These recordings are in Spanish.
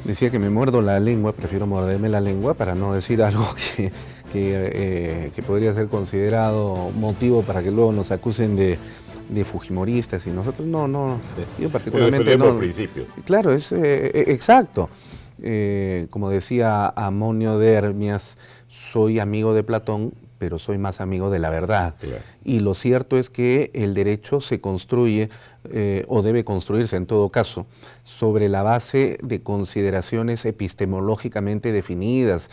Decía que me muerdo la lengua, prefiero morderme la lengua para no decir algo que podría ser considerado motivo para que luego nos acusen de fujimoristas y nosotros no, Sí. yo particularmente por no. principio. Claro, es exacto. Como decía Amonio de Hermias, soy amigo de Platón, pero soy más amigo de la verdad. Claro. Y lo cierto es que el derecho se construye, o debe construirse en todo caso, sobre la base de consideraciones epistemológicamente definidas,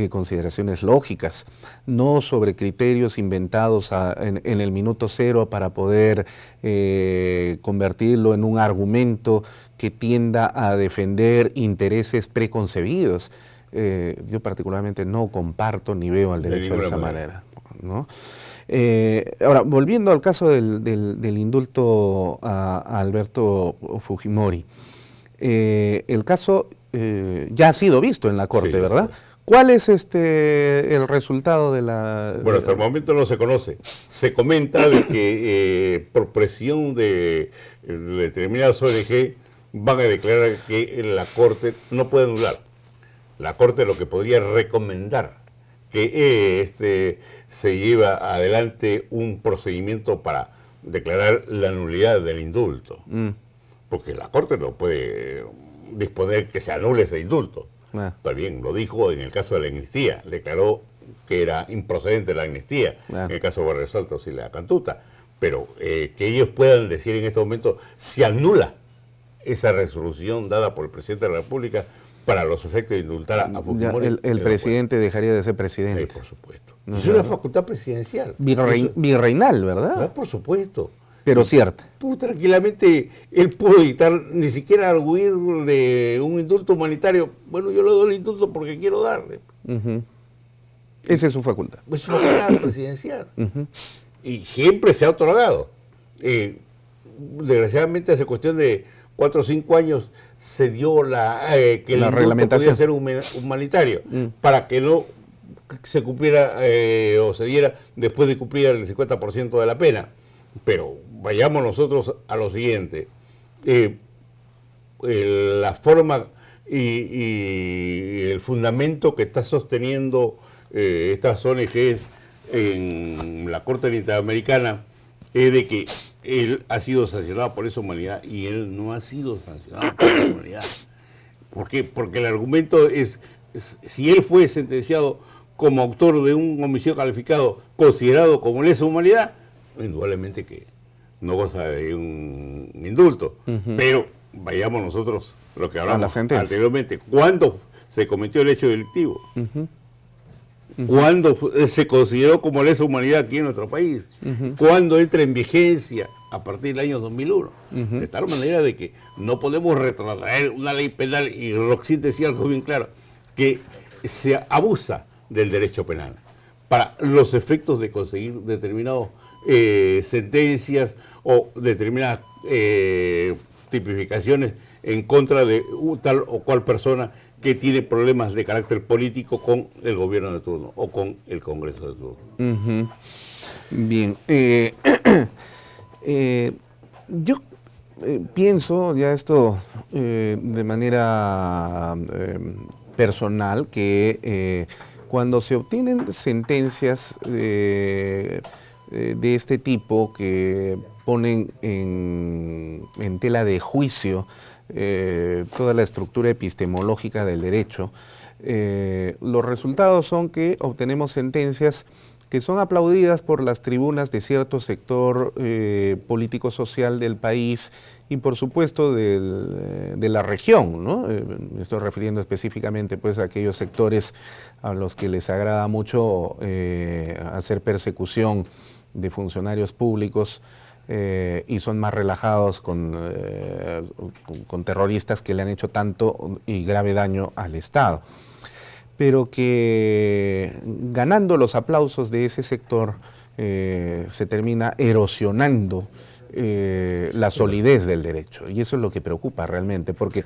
consideraciones lógicas, no sobre criterios inventados en el minuto cero para poder convertirlo en un argumento que tienda a defender intereses preconcebidos. Yo particularmente no comparto ni veo al derecho de esa manera, ¿no? Ahora, volviendo al caso del indulto a Alberto Fujimori, el caso ya ha sido visto en la Corte, Sí, ¿verdad? sí. ¿Cuál es el resultado de la...? Bueno, hasta el momento no se conoce. Se comenta de que por presión de determinadas ONG van a declarar que la Corte no puede anular. La Corte lo que podría recomendar que se lleva adelante un procedimiento para declarar la nulidad del indulto. Porque la Corte no puede disponer que se anule ese indulto. Está bien, lo dijo en el caso de la amnistía, declaró que era improcedente la amnistía, en el caso de Barrio Saltos y la Cantuta, pero que ellos puedan decir en este momento se anula esa resolución dada por el presidente de la República para los efectos de indultar a Fujimori. El presidente dejaría de ser presidente. Por supuesto. Es una facultad presidencial. Virreinal, ¿verdad? Por supuesto. Pero cierto. Pues tranquilamente él pudo dictar, ni siquiera arguir de un indulto humanitario. Bueno, yo le doy el indulto porque quiero darle. Esa es su facultad. Es su facultad presidencial. Y siempre se ha otorgado. Desgraciadamente hace cuestión de 4 o 5 años se dio que el indulto podía ser humanitario para que no se cumpliera o se diera después de cumplir el 50% de la pena. Pero vayamos nosotros a lo siguiente. La forma y el fundamento que está sosteniendo estas ONGs en la Corte Interamericana es de que él ha sido sancionado por esa humanidad y él no ha sido sancionado por esa humanidad. ¿Por qué? Porque el argumento es si él fue sentenciado como autor de un homicidio calificado considerado como lesa humanidad, indudablemente que no goza de un indulto. Pero vayamos nosotros lo que hablamos anteriormente. ¿Cuándo se cometió el hecho delictivo? ¿Cuándo se consideró como lesa humanidad aquí en nuestro país? ¿Cuándo entra en vigencia? A partir del año 2001. De tal manera de que no podemos retrotraer una ley penal, y Roxy decía algo bien claro, que se abusa del derecho penal para los efectos de conseguir determinados sentencias o determinadas tipificaciones en contra de tal o cual persona que tiene problemas de carácter político con el gobierno de turno o con el Congreso de turno. Bien. Yo pienso ya esto de manera personal que cuando se obtienen sentencias de este tipo que ponen en tela de juicio toda la estructura epistemológica del derecho, los resultados son que obtenemos sentencias que son aplaudidas por las tribunas de cierto sector político-social del país y por supuesto de la región, ¿no? Me estoy refiriendo específicamente pues a aquellos sectores a los que les agrada mucho hacer persecución de funcionarios públicos y son más relajados con terroristas que le han hecho tanto y grave daño al Estado. Pero que ganando los aplausos de ese sector se termina erosionando la solidez del derecho. Y eso es lo que preocupa realmente, porque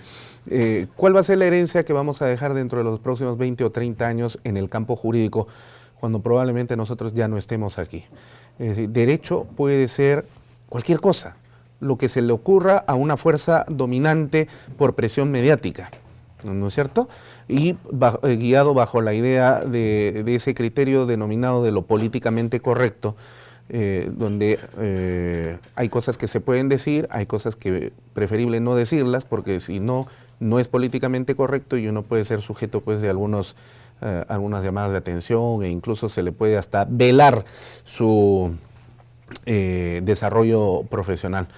¿cuál va a ser la herencia que vamos a dejar dentro de los próximos 20 o 30 años en el campo jurídico cuando probablemente nosotros ya no estemos aquí? Es decir, derecho puede ser cualquier cosa, lo que se le ocurra a una fuerza dominante por presión mediática, ¿no es cierto? Y guiado bajo la idea de ese criterio denominado de lo políticamente correcto, donde hay cosas que se pueden decir, hay cosas que preferible no decirlas, porque si no, no es políticamente correcto y uno puede ser sujeto pues de algunas llamadas de atención, e incluso se le puede hasta velar su desarrollo profesional.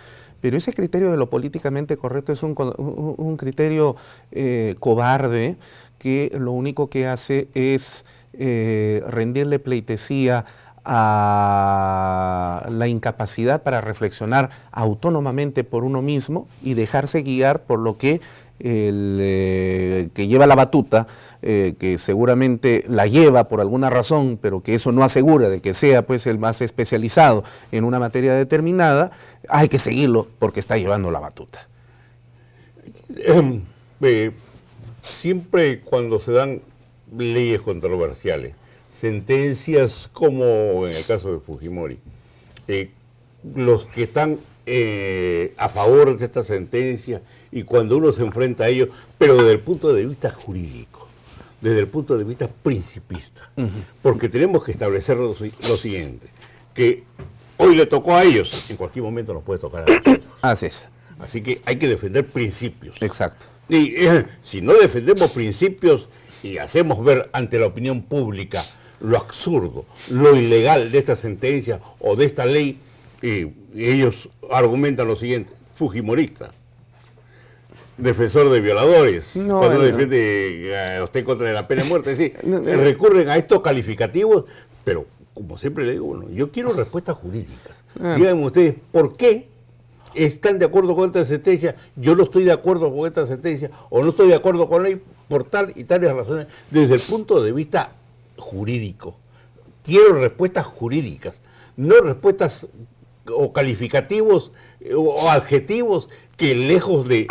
Pero ese criterio de lo políticamente correcto es un criterio cobarde, que lo único que hace es rendirle pleitesía a la incapacidad para reflexionar autónomamente por uno mismo y dejarse guiar por lo que el que lleva la batuta, que seguramente la lleva por alguna razón, pero que eso no asegura de que sea pues el más especializado en una materia determinada, hay que seguirlo porque está llevando la batuta. Siempre cuando se dan leyes controversiales, sentencias como en el caso de Fujimori, los que están a favor de esta sentencia, y cuando uno se enfrenta a ellos, pero desde el punto de vista jurídico, desde el punto de vista principista, porque tenemos que establecer lo siguiente, que hoy le tocó a ellos, en cualquier momento nos puede tocar a nosotros. Así es. Así que hay que defender principios. Exacto. Y si no defendemos principios y hacemos ver ante la opinión pública lo absurdo, lo ilegal de esta sentencia o de esta ley, ellos argumentan lo siguiente: fujimorista, defensor de violadores, cuando uno defiende a usted contra la pena de muerte, sí, recurren a estos calificativos, pero como siempre le digo, bueno, yo quiero respuestas jurídicas. Díganme ustedes, ¿por qué están de acuerdo con esta sentencia? Yo no estoy de acuerdo con esta sentencia, o no estoy de acuerdo con ella por tal y tales razones, desde el punto de vista jurídico. Quiero respuestas jurídicas, no respuestas o calificativos o adjetivos que, lejos de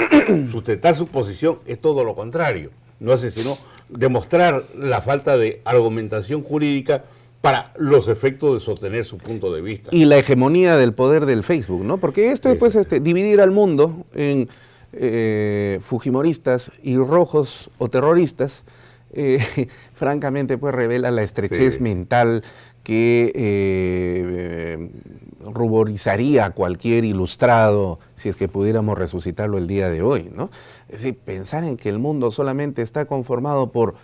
sustentar su posición, es todo lo contrario. No hace sino demostrar la falta de argumentación jurídica para los efectos de sostener su punto de vista. Y la hegemonía del poder del Facebook, ¿no? Porque esto es pues, dividir al mundo en fujimoristas y rojos o terroristas, francamente pues revela la estrechez mental que ruborizaría a cualquier ilustrado si es que pudiéramos resucitarlo el día de hoy, ¿no? Es decir, pensar en que el mundo solamente está conformado por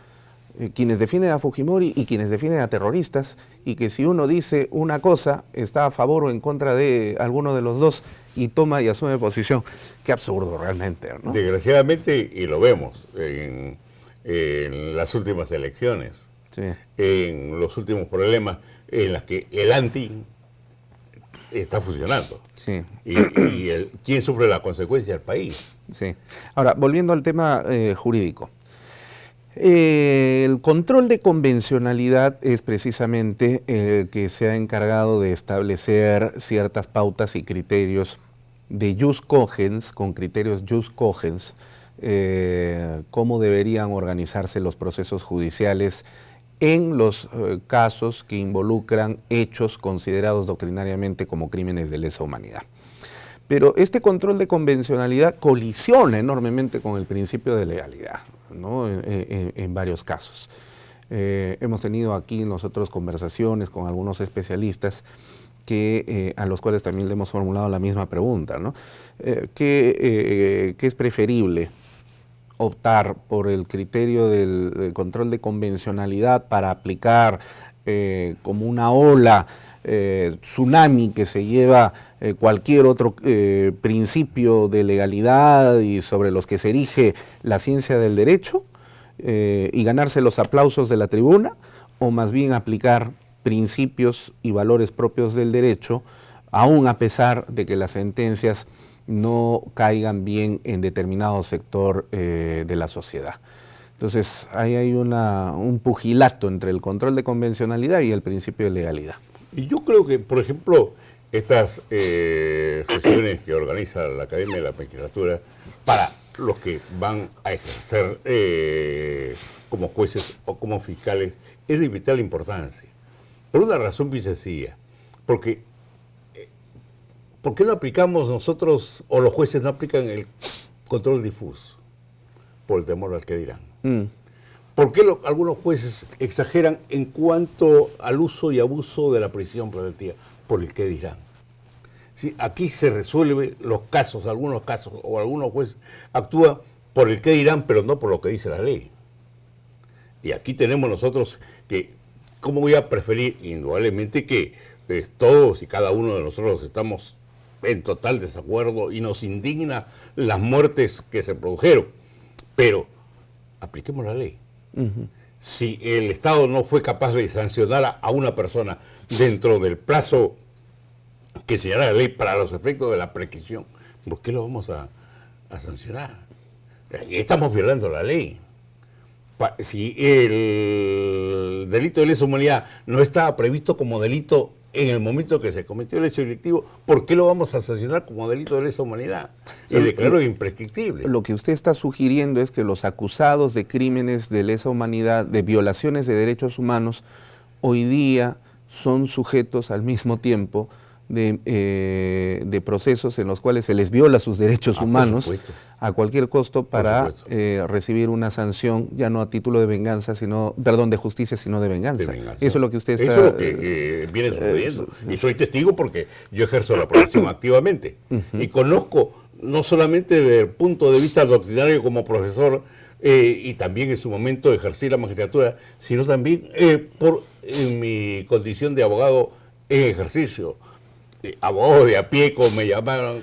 quienes defienden a Fujimori y quienes defienden a terroristas, y que si uno dice una cosa, está a favor o en contra de alguno de los dos y toma y asume posición. Qué absurdo realmente, ¿no? Desgraciadamente, y lo vemos en las últimas elecciones, en los últimos problemas en los que el anti está funcionando. Y ¿quién sufre la consecuencia? El país. Ahora, volviendo al tema jurídico. El control de convencionalidad es precisamente el que se ha encargado de establecer ciertas pautas y criterios de jus cogens, con criterios jus cogens, cómo deberían organizarse los procesos judiciales en los casos que involucran hechos considerados doctrinariamente como crímenes de lesa humanidad. Pero este control de convencionalidad colisiona enormemente con el principio de legalidad, ¿no? En varios casos. Hemos tenido aquí nosotros conversaciones con algunos especialistas a los cuales también le hemos formulado la misma pregunta, ¿no? ¿Qué es preferible? Optar por el criterio del control de convencionalidad para aplicar como una ola tsunami que se lleva cualquier otro principio de legalidad y sobre los que se erige la ciencia del derecho, y ganarse los aplausos de la tribuna, o más bien aplicar principios y valores propios del derecho, aún a pesar de que las sentencias no caigan bien en determinado sector de la sociedad. Entonces, ahí hay un pugilato entre el control de convencionalidad y el principio de legalidad. Y yo creo que, por ejemplo, estas sesiones que organiza la Academia de la Magistratura para los que van a ejercer como jueces o como fiscales es de vital importancia. Por una razón bien sencilla, porque ¿por qué no aplicamos nosotros, o los jueces no aplican el control difuso? por el temor al que dirán. Mm. ¿Por qué algunos jueces exageran en cuanto al uso y abuso de la prisión preventiva? Por el que dirán. ¿Sí? Aquí se resuelven los casos, algunos casos, o algunos jueces actúan por el que dirán, pero no por lo que dice la ley. Y aquí tenemos nosotros que, ¿cómo voy a preferir? Indudablemente que todos y cada uno de nosotros estamos en total desacuerdo y nos indigna las muertes que se produjeron, pero apliquemos la ley. Si el Estado no fue capaz de sancionar a una persona dentro del plazo que señala la ley para los efectos de la prescripción, ¿por qué lo vamos a sancionar? Estamos violando la ley. Si el delito de lesa humanidad no estaba previsto como delito en el momento que se cometió el hecho delictivo, ¿por qué lo vamos a sancionar como delito de lesa humanidad? Y declaró imprescriptible. Lo que usted está sugiriendo es que los acusados de crímenes de lesa humanidad, de violaciones de derechos humanos, hoy día son sujetos al mismo tiempo de procesos en los cuales se les viola sus derechos humanos a cualquier costo para recibir una sanción, ya no a título de venganza, sino, perdón, de justicia, sino de venganza. Eso es lo que usted está... Eso es lo que viene sucediendo. Y soy testigo porque yo ejerzo la profesión activamente. Y conozco, no solamente desde el punto de vista doctrinario como profesor, y también en su momento ejercí la magistratura, sino también en mi condición de abogado en ejercicio. Abogado de a pie, como me llamaron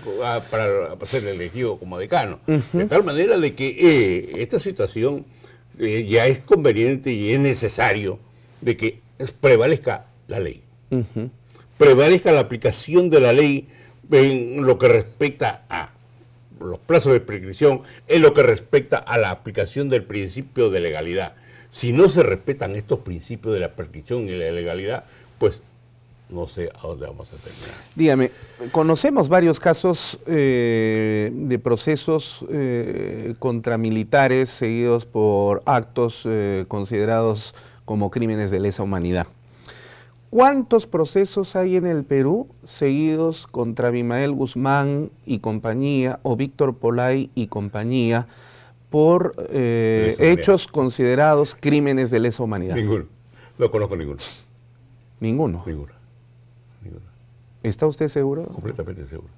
para ser elegido como decano. De tal manera de que esta situación ya es conveniente y es necesario de que prevalezca la ley. Prevalezca la aplicación de la ley en lo que respecta a los plazos de prescripción, en lo que respecta a la aplicación del principio de legalidad. Si no se respetan estos principios de la prescripción y la legalidad, pues no sé a dónde vamos a terminar. Dígame, conocemos varios casos de procesos contra militares seguidos por actos considerados como crímenes de lesa humanidad. ¿Cuántos procesos hay en el Perú seguidos contra Abimael Guzmán y compañía o Víctor Polay y compañía por hechos considerados crímenes de lesa humanidad? Ninguno. No conozco ninguno. ¿Ninguno? Ninguno. ¿Está usted seguro? Completamente seguro.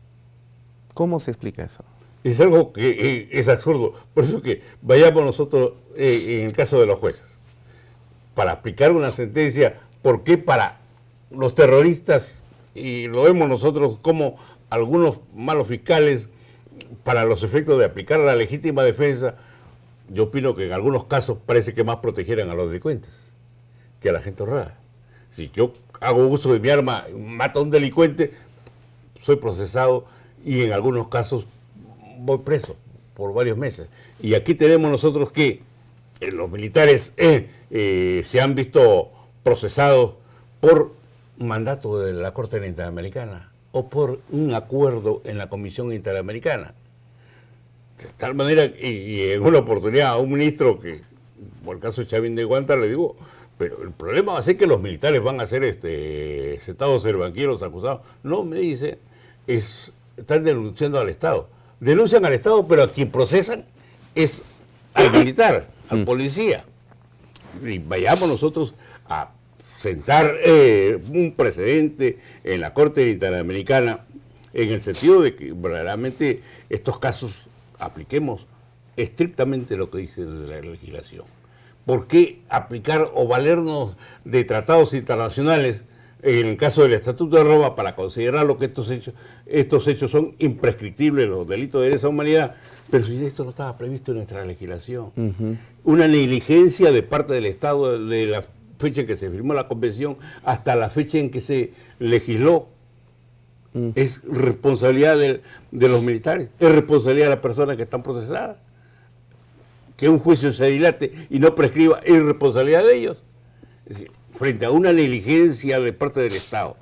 ¿Cómo se explica eso? Es algo que es absurdo. Por eso que vayamos nosotros, en el caso de los jueces, para aplicar una sentencia, ¿por qué para los terroristas, y lo vemos nosotros como algunos malos fiscales, para los efectos de aplicar la legítima defensa, yo opino que en algunos casos parece que más protegieran a los delincuentes que a la gente honrada? Si yo hago uso de mi arma, mato a un delincuente, soy procesado y en algunos casos voy preso por varios meses. Y aquí tenemos nosotros que los militares se han visto procesados por mandato de la Corte Interamericana o por un acuerdo en la Comisión Interamericana. De tal manera, y en una oportunidad a un ministro que, por el caso de Chavín de Guanta, le digo, pero el problema va a ser que los militares van a ser sentados banqueros acusados. No, me dice, están denunciando al Estado. Denuncian al Estado, pero a quien procesan es al militar, al policía. Y vayamos nosotros a sentar un precedente en la Corte Interamericana en el sentido de que verdaderamente estos casos apliquemos estrictamente lo que dice la legislación. ¿Por qué aplicar o valernos de tratados internacionales en el caso del Estatuto de Roma para considerar lo que estos hechos son imprescriptibles, los delitos de lesa humanidad? Pero si esto no estaba previsto en nuestra legislación. Una negligencia de parte del Estado de la fecha en que se firmó la convención hasta la fecha en que se legisló. Es responsabilidad de los militares, es responsabilidad de las personas que están procesadas. Que un juicio se dilate y no prescriba es responsabilidad de ellos. Es decir, frente a una negligencia de parte del Estado,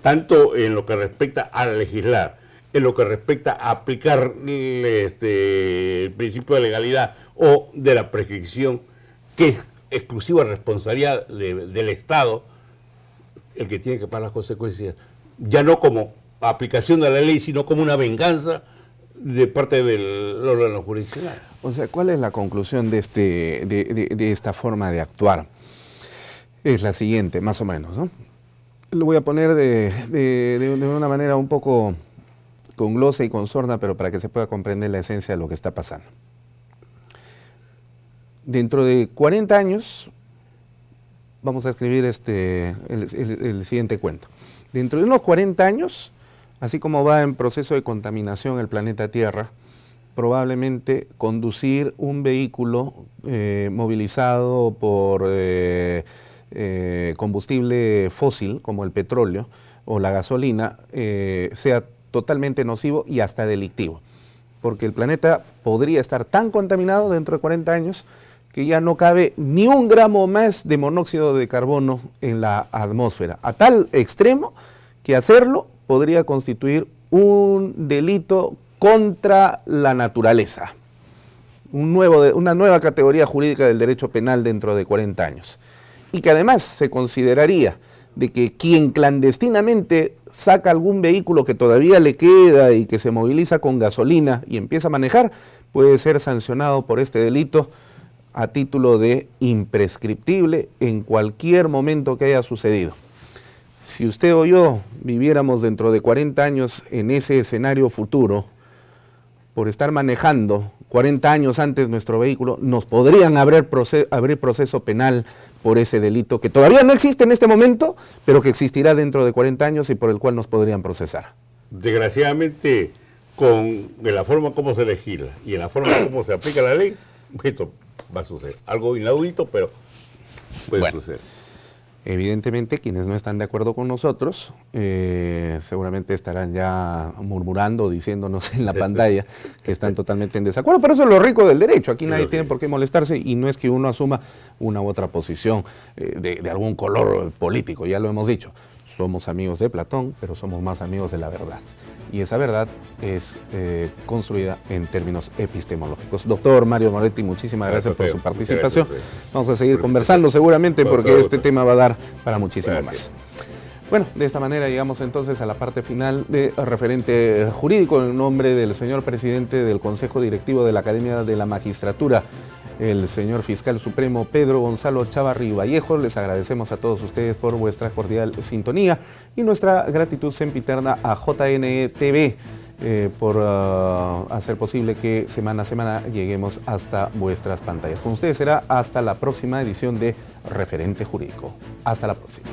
tanto en lo que respecta a legislar, en lo que respecta a aplicar el principio de legalidad o de la prescripción, que es exclusiva responsabilidad del Estado, el que tiene que pagar las consecuencias, ya no como aplicación de la ley, sino como una venganza de parte del órgano jurisdiccional. O sea, ¿cuál es la conclusión de, de esta forma de actuar? Es la siguiente, más o menos, ¿no? Lo voy a poner de una manera un poco con glosa y con sorna, pero para que se pueda comprender la esencia de lo que está pasando. Dentro de 40 años, vamos a escribir el siguiente cuento. Dentro de unos 40 años, así como va en proceso de contaminación el planeta Tierra, probablemente conducir un vehículo movilizado por combustible fósil, como el petróleo o la gasolina, sea totalmente nocivo y hasta delictivo. Porque el planeta podría estar tan contaminado dentro de 40 años que ya no cabe ni un gramo más de monóxido de carbono en la atmósfera, a tal extremo que hacerlo podría constituir un delito contra la naturaleza, una nueva categoría jurídica del derecho penal dentro de 40 años. Y que además se consideraría de que quien clandestinamente saca algún vehículo que todavía le queda y que se moviliza con gasolina y empieza a manejar, puede ser sancionado por este delito a título de imprescriptible en cualquier momento que haya sucedido. Si usted o yo viviéramos dentro de 40 años en ese escenario futuro, por estar manejando 40 años antes nuestro vehículo, nos podrían abrir proceso penal por ese delito que todavía no existe en este momento, pero que existirá dentro de 40 años y por el cual nos podrían procesar. Desgraciadamente, de la forma como se legisla y en la forma como se aplica la ley, esto va a suceder. Algo inaudito, pero puede suceder. Evidentemente, quienes no están de acuerdo con nosotros, seguramente estarán ya murmurando, diciéndonos en la pantalla que están totalmente en desacuerdo, pero eso es lo rico del derecho, aquí nadie tiene por qué molestarse y no es que uno asuma una u otra posición de algún color político, ya lo hemos dicho, somos amigos de Platón, pero somos más amigos de la verdad. Y esa verdad es construida en términos epistemológicos. Doctor Mario Moretti, muchísimas gracias por su participación. Vamos a seguir conversando seguramente porque este tema va a dar para muchísimo más. Bueno, de esta manera llegamos entonces a la parte final de Referente Jurídico en nombre del señor presidente del Consejo Directivo de la Academia de la Magistratura, el señor Fiscal Supremo Pedro Gonzalo Chávarri Vallejo. Les agradecemos a todos ustedes por vuestra cordial sintonía y nuestra gratitud sempiterna a JNE TV por hacer posible que semana a semana lleguemos hasta vuestras pantallas. Con ustedes será hasta la próxima edición de Referente Jurídico. Hasta la próxima.